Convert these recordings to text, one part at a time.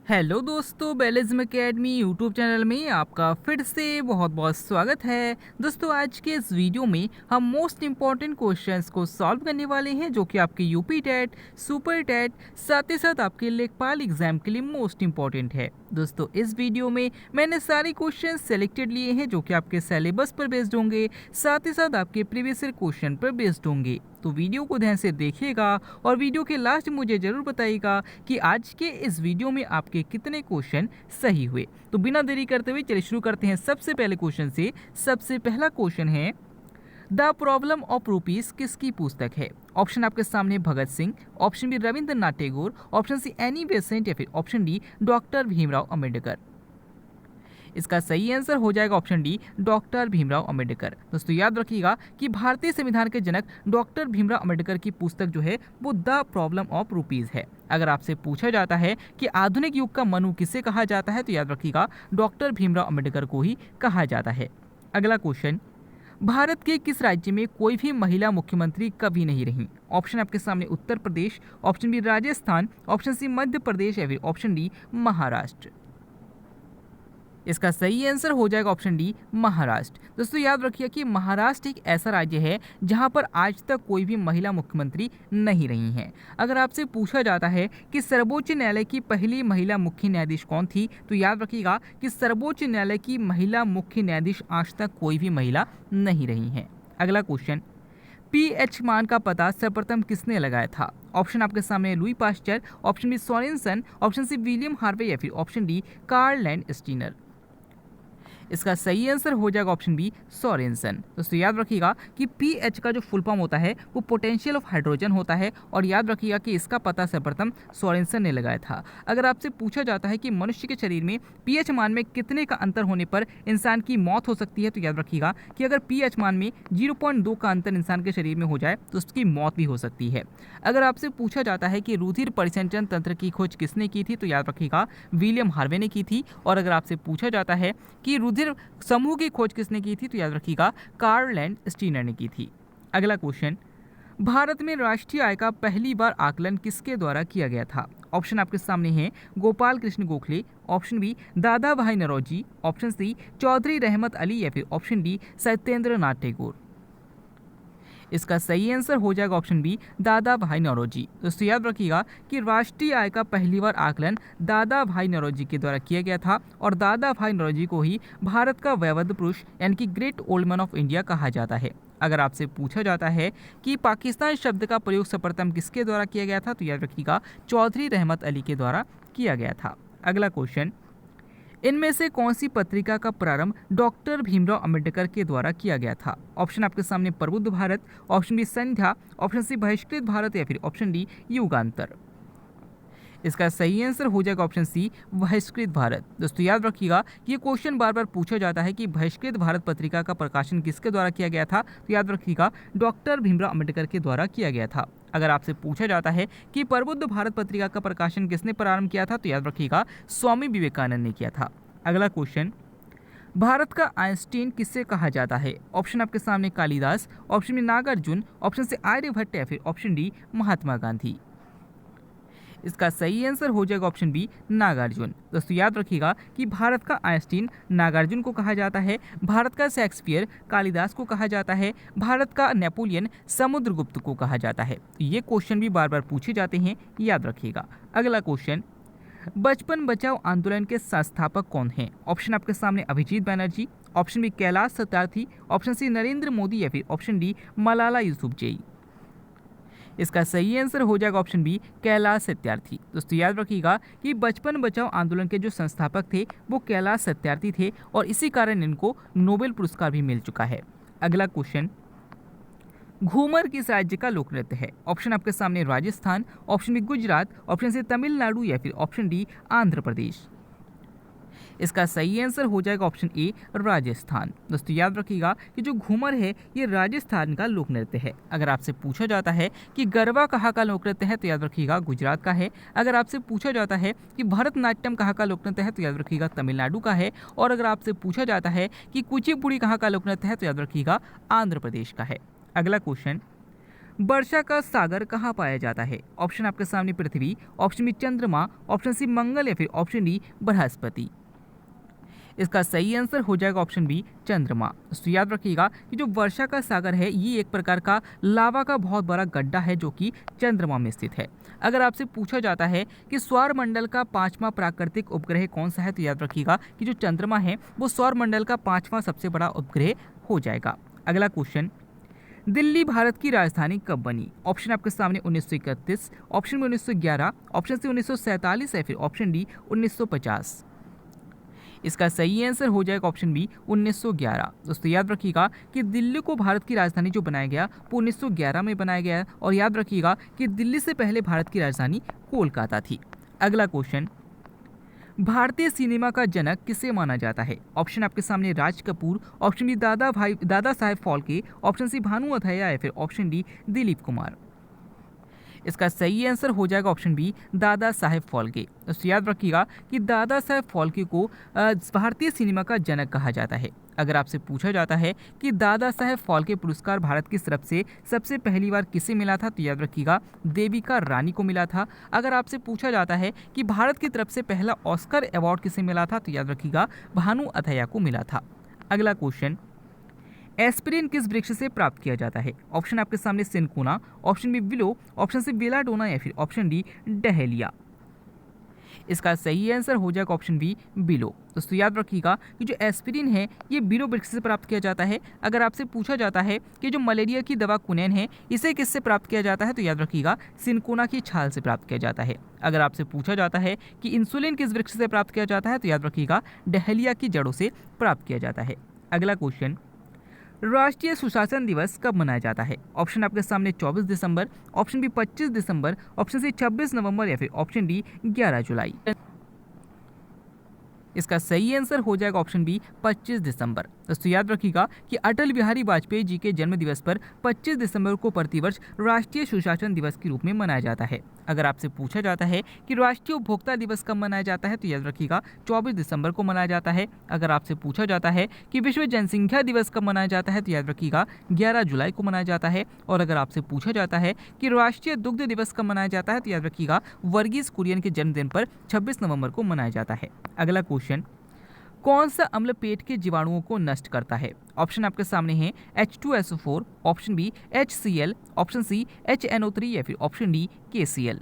Hello दोस्तों, बेलिज्म academy YouTube channel में आपका फिर से बहुत बहुत स्वागत है। दोस्तों, आज के इस वीडियो में हम मोस्ट इम्पॉर्टेंट क्वेश्चंस को सॉल्व करने वाले हैं जो कि आपके यूपी टेट, सुपर टेट, साथ ही साथ आपके लेखपाल एग्जाम के लिए मोस्ट इम्पॉर्टेंट है। दोस्तों, इस वीडियो में मैंने सारे क्वेश्चन सेलेक्टेड लिए हैं जो कि आपके सिलेबस पर बेस्ड होंगे, साथ ही साथ आपके प्रीवियस ईयर क्वेश्चन पर बेस्ड होंगे। तो वीडियो को ध्यान से देखिएगा और वीडियो के लास्ट मुझे ज़रूर बताइएगा कि आज के इस वीडियो में आपके कितने क्वेश्चन सही हुए। तो बिना देरी करते हुए चलिए शुरू करते हैं सबसे पहले क्वेश्चन से। सबसे पहला क्वेश्चन है, द प्रॉब्लम ऑफ रूपीज किसकी पुस्तक है? ऑप्शन आपके सामने Bhagat Singh, option B Rabindranath Tagore, option C Annie Besant या फिर option D doctor Bhimrao Ambedkar. इसका सही आंसर हो जाएगा option D doctor Bhimrao Ambedkar. दोस्तों, याद रखिएगा कि भारतीय संविधान के जनक डॉक्टर भीमराव अम्बेडकर की पुस्तक जो है वो द प्रॉब्लम ऑफ रूपीज है। अगर आपसे पूछा जाता है कि आधुनिक युग का मनु किसे कहा जाता है तो याद रखिएगा डॉक्टर भीमराव अम्बेडकर को ही कहा जाता है। अगला क्वेश्चन, भारत के किस राज्य में कोई भी महिला मुख्यमंत्री कभी नहीं रही? ऑप्शन आपके सामने Uttar Pradesh, option B Rajasthan, option C Madhya Pradesh या फिर ऑप्शन डी महाराष्ट्र। इसका सही आंसर हो जाएगा ऑप्शन डी महाराष्ट्र। दोस्तों, याद रखिए कि महाराष्ट्र एक ऐसा राज्य है जहां पर आज तक कोई भी महिला मुख्यमंत्री नहीं रही हैं। अगर आपसे पूछा जाता है कि सर्वोच्च न्यायालय की पहली महिला मुख्य न्यायाधीश कौन थी तो याद रखिएगा कि सर्वोच्च न्यायालय की महिला मुख्य न्यायाधीश आज तक कोई भी महिला नहीं रही हैं। अगला क्वेश्चन, पीएच मान का पता सर्वप्रथम किसने लगाया था? ऑप्शन आपके सामने Louis Pasteur, option B Sorensen, option C William Harvey या फिर option D Karl Landsteiner. इसका सही आंसर हो जाएगा ऑप्शन बी सोरेनसन। दोस्तों, याद रखिएगा कि पीएच का जो फुल फॉर्म होता है वो पोटेंशियल ऑफ हाइड्रोजन होता है और याद रखिएगा कि इसका पता सर्वप्रथम सोरेनसन ने लगाया था। अगर आपसे पूछा जाता है कि मनुष्य के शरीर में पीएच मान में कितने का अंतर होने पर इंसान की मौत हो सकती है तो याद रखिएगा कि अगर पीएच मान में 0.2 का अंतर इंसान के शरीर में हो जाए तो उसकी मौत भी हो सकती है। अगर आपसे पूछा जाता है कि रुधिर परिसंचरण तंत्र की खोज किसने की थी तो याद रखिएगा विलियम हार्वे ने की थी। और अगर आपसे पूछा जाता है कि रुधिर समूह की खोज किसने की थी तो याद रखिएगा कार्ल लैंड स्टीनर ने की थी। अगला क्वेश्चन, भारत में राष्ट्रीय आय का पहली बार आकलन किसके द्वारा किया गया था? ऑप्शन आपके सामने हैं गोपाल कृष्ण गोखले, ऑप्शन बी दादा भाई नौरोजी, ऑप्शन सी चौधरी रहमत अली या फिर ऑप्शन डी सत्येंद्र नाथ टैगोर। इसका सही आंसर हो जाएगा ऑप्शन बी दादा भाई नौरोजी। दोस्तों, याद रखिएगा कि राष्ट्रीय आय का पहली बार आकलन दादा भाई नौरोजी के द्वारा किया गया था और दादा भाई नौरोजी को ही भारत का वैवध पुरुष यानी कि great old man of India कहा जाता है। अगर आपसे पूछा जाता है कि पाकिस्तान शब्द का प्रयोग सर्वप्रथम किसके द्वारा किया गया था तो याद रखिएगा चौधरी रहमत अली के द्वारा किया गया था। अगला क्वेश्चन, इनमें से कौन सी पत्रिका का प्रारंभ डॉक्टर भीमराव अंबेडकर के द्वारा किया गया था? ऑप्शन आपके सामने प्रबुद्ध भारत, ऑप्शन बी संध्या, ऑप्शन सी बहिष्कृत भारत या फिर ऑप्शन डी युगांतर। इसका सही आंसर हो जाएगा ऑप्शन सी बहिष्कृत भारत। दोस्तों, याद रखिएगा कि ये क्वेश्चन बार बार पूछा जाता है कि बहिष्कृत भारत पत्रिका का प्रकाशन किसके द्वारा किया गया था तो याद रखिएगा डॉक्टर भीमराव अंबेडकर के द्वारा किया गया था। अगर आपसे पूछा जाता है कि प्रबुद्ध भारत पत्रिका का प्रकाशन किसने प्रारंभ किया था तो याद रखिएगा स्वामी विवेकानंद ने किया था। अगला क्वेश्चन, भारत का आइंस्टीन किससे कहा जाता है? ऑप्शन आपके सामने Kalidas, option B Nagarjuna, option C Aryabhatta या फिर ऑप्शन डी महात्मा गांधी। इसका सही आंसर हो जाएगा ऑप्शन बी नागार्जुन। दोस्तों, याद रखिएगा कि भारत का आइंस्टीन नागार्जुन को कहा जाता है, भारत का शेक्सपियर कालिदास को कहा जाता है, भारत का नेपोलियन समुद्रगुप्त को कहा जाता है। तो ये क्वेश्चन भी बार बार पूछे जाते हैं, याद रखिएगा। अगला क्वेश्चन, बचपन बचाओ आंदोलन के संस्थापक कौन हैं? ऑप्शन आपके सामने Abhijit Banerjee, option B Kailash Satyarthi, option C Narendra Modi या फिर ऑप्शन डी मलाला यूसुफजई। इसका सही आंसर हो जाएगा ऑप्शन बी कैलाश सत्यार्थी। दोस्तों, याद रखिएगा कि बचपन बचाओ आंदोलन के जो संस्थापक थे वो कैलाश सत्यार्थी थे और इसी कारण इनको नोबेल पुरस्कार भी मिल चुका है। अगला क्वेश्चन, घूमर किस राज्य का लोक नृत्य है? ऑप्शन आपके सामने Rajasthan, option B Gujarat, option C Tamil Nadu या फिर ऑप्शन डी आंध्र प्रदेश। इसका सही आंसर हो जाएगा ऑप्शन ए राजस्थान। दोस्तों, याद रखिएगा कि जो घूमर है ये राजस्थान का लोक नृत्य है। अगर आपसे पूछा जाता है कि गरबा कहाँ का लोक नृत्य है तो याद रखिएगा गुजरात का है। अगर आपसे पूछा जाता है कि भरतनाट्यम कहाँ का लोक नृत्य है तो याद रखिएगा तमिलनाडु का है। और अगर आपसे पूछा जाता है कि कुचिपुड़ी कहाँ का लोक नृत्य है तो याद रखिएगा आंध्र प्रदेश का है। अगला क्वेश्चन, वर्षा का सागर कहाँ पाया जाता है? ऑप्शन आपके सामने पृथ्वी, ऑप्शन बी चंद्रमा, ऑप्शन सी मंगल या फिर ऑप्शन डी बृहस्पति। इसका सही आंसर हो जाएगा ऑप्शन बी चंद्रमा। तो याद रखिएगा कि जो वर्षा का सागर है ये एक प्रकार का लावा का बहुत बड़ा गड्ढा है जो कि चंद्रमा में स्थित है। अगर आपसे पूछा जाता है कि सौरमंडल का 5वां प्राकृतिक उपग्रह कौन सा है, तो याद रखिएगा कि जो चंद्रमा है वो सौरमंडल का 5वां सबसे बड़ा उपग्रह हो जाएगा। अगला क्वेश्चन, दिल्ली भारत की राजधानी कब बनी? ऑप्शन आपके सामने 1931, ऑप्शन बी 1911, ऑप्शन सी 1947 या फिर ऑप्शन डी 1950। इसका सही आंसर हो जाएगा ऑप्शन बी 1911। दोस्तों याद रखिएगा कि दिल्ली को भारत की राजधानी जो बनाया गया वो 1911 में बनाया गया है, और याद रखिएगा कि दिल्ली से पहले भारत की राजधानी कोलकाता थी। अगला क्वेश्चन, भारतीय सिनेमा का जनक किसे माना जाता है? ऑप्शन आपके सामने Raj Kapoor, option B Dada Saheb Phalke, option C Bhanu Athaiya या फिर ऑप्शन डी दिलीप कुमार। इसका सही आंसर हो जाएगा ऑप्शन बी दादा साहेब फाल्के। तो याद रखिएगा कि दादा साहेब फाल्के को भारतीय सिनेमा का जनक कहा जाता है। अगर आपसे पूछा जाता है कि दादा साहेब फाल्के पुरस्कार भारत की तरफ से सबसे पहली बार किसे मिला था, तो याद रखिएगा देविका रानी को मिला था। अगर आपसे पूछा जाता है कि भारत की तरफ से पहला ऑस्कर अवार्ड किसे मिला था, तो याद रखिएगा भानु अथैया को मिला था। अगला क्वेश्चन, एस्पिरिन किस वृक्ष से प्राप्त किया जाता है? ऑप्शन आपके सामने cinchona, option B willow, option C belladonna या फिर ऑप्शन डी डहेलिया। इसका सही आंसर हो जाएगा ऑप्शन बी बिलो। दोस्तों याद रखिएगा कि जो एस्पिरिन है ये बिलो वृक्ष से प्राप्त किया जाता है। अगर आपसे पूछा जाता है कि जो मलेरिया की दवा कुनैन है इसे किससे प्राप्त किया जाता है, तो याद रखिएगा सिनकोना की छाल से प्राप्त किया जाता है। अगर आपसे पूछा जाता है कि इंसुलिन किस वृक्ष से प्राप्त किया जाता है, तो याद रखिएगा डहेलिया की जड़ों से प्राप्त किया जाता है। अगला क्वेश्चन, राष्ट्रीय सुशासन दिवस कब मनाया जाता है? ऑप्शन आपके सामने 24 दिसंबर, ऑप्शन बी 25 दिसंबर, ऑप्शन सी 26 नवंबर या फिर ऑप्शन डी 11 जुलाई। इसका सही आंसर हो जाएगा ऑप्शन बी 25 दिसंबर। दोस्तों याद रखिएगा कि अटल बिहारी वाजपेयी जी के जन्म दिवस पर 25 दिसंबर को प्रतिवर्ष राष्ट्रीय सुशासन दिवस के रूप में मनाया जाता है। अगर आपसे पूछा जाता है कि राष्ट्रीय उपभोक्ता दिवस कब मनाया जाता है, तो याद रखिएगा 24 दिसंबर को मनाया जाता है। अगर आपसे पूछा जाता है कि विश्व जनसंख्या दिवस कब मनाया जाता है, तो याद रखिएगा 11 जुलाई को मनाया जाता है। और अगर आपसे पूछा जाता है कि राष्ट्रीय दुग्ध दिवस कब मनाया जाता है, तो याद रखिएगा वर्गीज कुरियन के जन्मदिन पर 26 नवंबर को मनाया जाता है। अगला क्वेश्चन, कौन सा अम्ल पेट के जीवाणुओं को नष्ट करता है? ऑप्शन आपके सामने हैं H2SO4, option B HCl, option C HNO3 या फिर ऑप्शन डी KCl।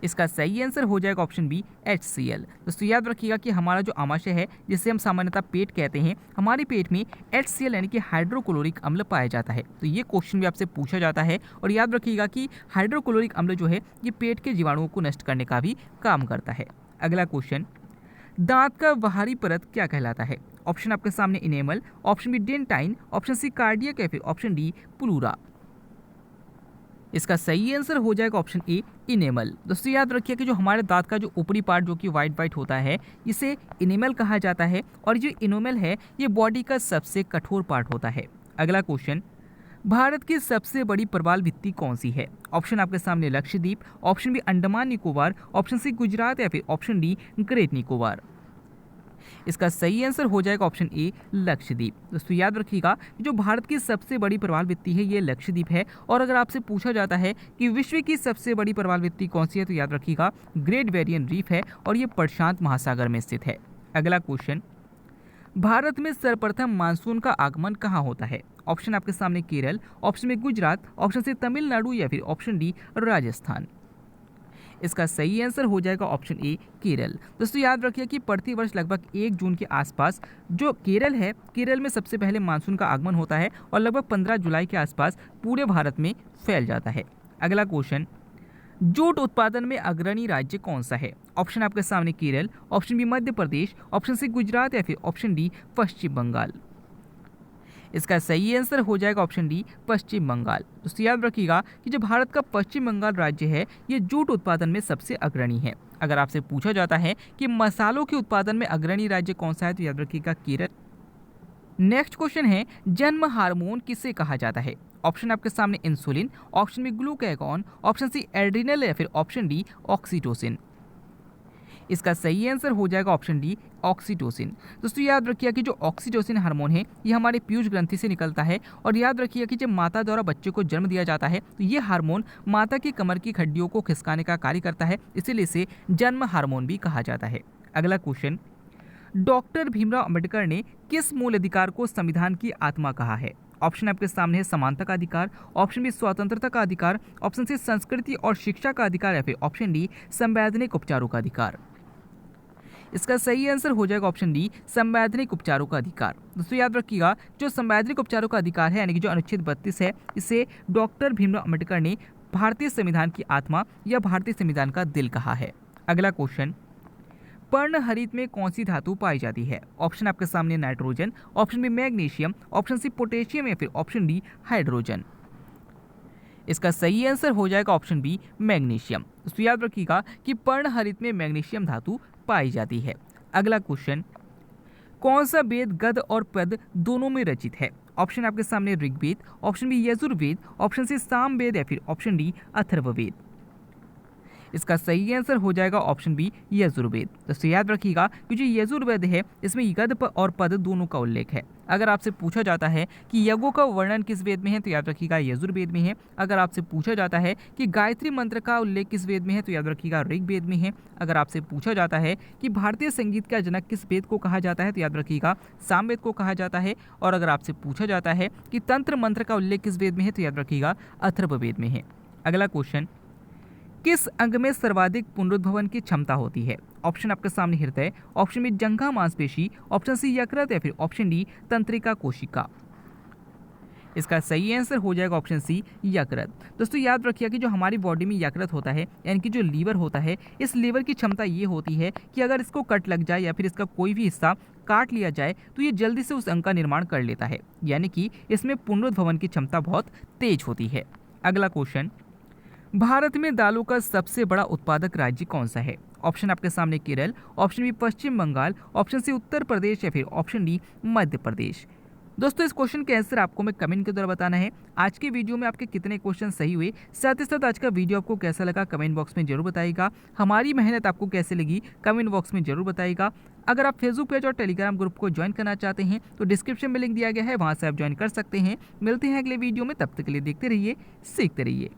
इसका सही आंसर हो जाएगा ऑप्शन बी HCl। दोस्तों याद रखिएगा कि हमारा जो आमाशय है जिसे हम सामान्यतः पेट कहते हैं, हमारे पेट में HCl यानी कि हाइड्रोक्लोरिक अम्ल पाया जाता है। तो ये क्वेश्चन भी आपसे पूछा जाता है, और याद रखिएगा कि हाइड्रोक्लोरिक अम्ल जो है ये पेट के जीवाणुओं को नष्ट करने का भी काम करता है। अगला क्वेश्चन, दांत का बाहरी परत क्या कहलाता है? ऑप्शन आपके सामने enamel, option B dentine, option C cardiac या फिर ऑप्शन डी प्लूरा। इसका सही आंसर हो जाएगा ऑप्शन ए इनेमल। दोस्तों याद रखिए कि जो हमारे दांत का जो ऊपरी पार्ट जो कि वाइट होता है इसे इनेमल कहा जाता है, और जो इनेमल है ये बॉडी का सबसे कठोर पार्ट होता है। अगला क्वेश्चन, भारत की सबसे बड़ी प्रवाल भित्ति कौन सी है? ऑप्शन आपके सामने Lakshadweep, option B Andaman Nicobar, option C Gujarat या फिर ऑप्शन डी ग्रेट निकोबार। इसका सही आंसर हो जाएगा ऑप्शन ए लक्षद्वीप। दोस्तों याद रखिएगा जो भारत की सबसे बड़ी प्रवाल भित्ति है ये लक्षद्वीप है। और अगर आपसे पूछा जाता है कि विश्व की सबसे बड़ी प्रवाल भित्ति कौन सी है, तो याद रखिएगा ग्रेट बैरियर रीफ है, और ये प्रशांत महासागर में स्थित है। अगला क्वेश्चन, भारत में सर्वप्रथम मानसून का आगमन कहाँ होता है? ऑप्शन आपके सामने केरल, ऑप्शन में गुजरात, ऑप्शन से तमिलनाडु या फिर ऑप्शन डी राजस्थान। इसका सही आंसर हो जाएगा ऑप्शन ए केरल। दोस्तों याद रखिए कि प्रतिवर्ष लगभग 1 जून के आसपास जो केरल है, केरल में सबसे पहले मानसून का आगमन होता है, और लगभग 15 जुलाई के आसपास पूरे भारत में फैल जाता है। अगला क्वेश्चन, जूट उत्पादन में अग्रणी राज्य कौन सा है? ऑप्शन आपके सामने Kerala, option B Madhya Pradesh, option C Gujarat या फिर ऑप्शन डी पश्चिम बंगाल। इसका सही आंसर हो जाएगा ऑप्शन डी पश्चिम बंगाल। दोस्तों याद रखिएगा कि जो भारत का पश्चिम बंगाल राज्य है ये जूट उत्पादन में सबसे अग्रणी है। अगर आपसे पूछा जाता है कि मसालों के उत्पादन में अग्रणी राज्य कौन सा है, तो याद रखिएगा केरल। नेक्स्ट क्वेश्चन है, जन्म हार्मोन किसे कहा जाता है? ऑप्शन आपके सामने insulin, option B glucagon, option C adrenal या फिर ऑप्शन डी ऑक्सीटोसिन। इसका सही आंसर हो जाएगा ऑप्शन डी, ऑक्सीटोसिन। दोस्तों याद रखिए कि जो ऑक्सीटोसिन हार्मोन है ये हमारे पीयूष ग्रंथि से निकलता है और याद रखिए कि जब माता द्वारा बच्चे को जन्म दिया जाता है तो ये हार्मोन माता की कमर की हड्डियों को खिसकाने का कार्य करता है, इसीलिए इसे जन्म हार्मोन भी कहा जाता है। अगला क्वेश्चन, डॉक्टर भीमराव अंबेडकर ने किस मूल अधिकार को संविधान की आत्मा कहा है? ऑप्शन आपके सामने है समानता का अधिकार, ऑप्शन बी स्वतंत्रता का अधिकार, ऑप्शन सी संस्कृति और शिक्षा का अधिकार या फिर ऑप्शन डी संवैधानिक उपचारों का अधिकार। इसका सही आंसर हो जाएगा ऑप्शन डी, संवैधानिक उपचारों का अधिकार। दोस्तों याद रखिएगा जो संवैधानिक उपचारों का अधिकार है यानी कि जो अनुच्छेद 32 है, इसे डॉक्टर भीमराव अंबेडकर ने भारतीय संविधान की आत्मा या भारतीय संविधान का दिल कहा है। अगला क्वेश्चन, पर्णहरित में कौन सी धातु पाई जाती है? ऑप्शन आपके सामने nitrogen, option B magnesium, option C potassium या फिर ऑप्शन डी हाइड्रोजन। इसका सही आंसर हो जाएगा ऑप्शन बी, मैग्नीशियम। दोस्तों याद रखिएगा कि पर्णहरित में मैग्नीशियम धातु पाई जाती है। अगला क्वेश्चन, कौन सा वेद गद्य और पद्य दोनों में रचित है? ऑप्शन आपके सामने Rigveda, option B Yajurveda, option C Samaveda या फिर ऑप्शन डी अथर्ववेद। इसका सही आंसर हो जाएगा ऑप्शन बी, यजुर्वेद। दोस्तों याद रखिएगा कि जो यजुर्वेद है इसमें गद्य और पद दोनों का उल्लेख है। अगर आपसे पूछा जाता है कि यज्ञों का वर्णन किस वेद में है तो याद रखिएगा यजुर्वेद में है। अगर आपसे पूछा जाता है कि गायत्री मंत्र का उल्लेख किस वेद में है तो याद रखिएगा ऋग्वेद में है। अगर आपसे पूछा जाता है कि भारतीय संगीत का जनक किस वेद को कहा जाता है तो याद रखिएगा सामवेद को कहा जाता है। और अगर आपसे पूछा जाता है कि तंत्र मंत्र का उल्लेख किस वेद में है तो याद रखिएगा अथर्ववेद में है। अगला क्वेश्चन, किस अंग में सर्वाधिक पुनरुद्भवन की क्षमता होती है? ऑप्शन आपके सामने हृदय, ऑप्शन बी जंघा मांसपेशी, ऑप्शन सी यकृत या फिर ऑप्शन डी तंत्रिका कोशिका। इसका सही आंसर हो जाएगा ऑप्शन सी, यकृत। दोस्तों याद रखिए कि जो हमारी बॉडी में यकृत होता है यानी कि जो लीवर होता है, इस लीवर की क्षमता ये होती है कि अगर इसको कट लग जाए या फिर इसका कोई भी हिस्सा काट लिया जाए तो ये जल्दी से उस अंग का निर्माण कर लेता है, यानी कि इसमें पुनरुद्भवन की क्षमता बहुत तेज होती है। अगला क्वेश्चन, भारत में दालों का सबसे बड़ा उत्पादक राज्य कौन सा है? ऑप्शन आपके सामने केरल, ऑप्शन बी पश्चिम बंगाल, ऑप्शन सी उत्तर प्रदेश या फिर ऑप्शन डी मध्य प्रदेश। दोस्तों इस क्वेश्चन के आंसर आपको मैं कमेंट के द्वारा बताना है। आज के वीडियो में आपके कितने क्वेश्चन सही हुए, साथ ही साथ आज का वीडियो आपको कैसा लगा कमेंट बॉक्स में जरूर बताइएगा। हमारी मेहनत आपको कैसे लगी कमेंट बॉक्स में जरूर बताइएगा। अगर आप फेसबुक पेज और टेलीग्राम ग्रुप को ज्वाइन करना चाहते हैं तो डिस्क्रिप्शन में लिंक दिया गया है, वहां से आप ज्वाइन कर सकते हैं। मिलते हैं अगले वीडियो में, तब तक के लिए देखते रहिए, सीखते रहिए।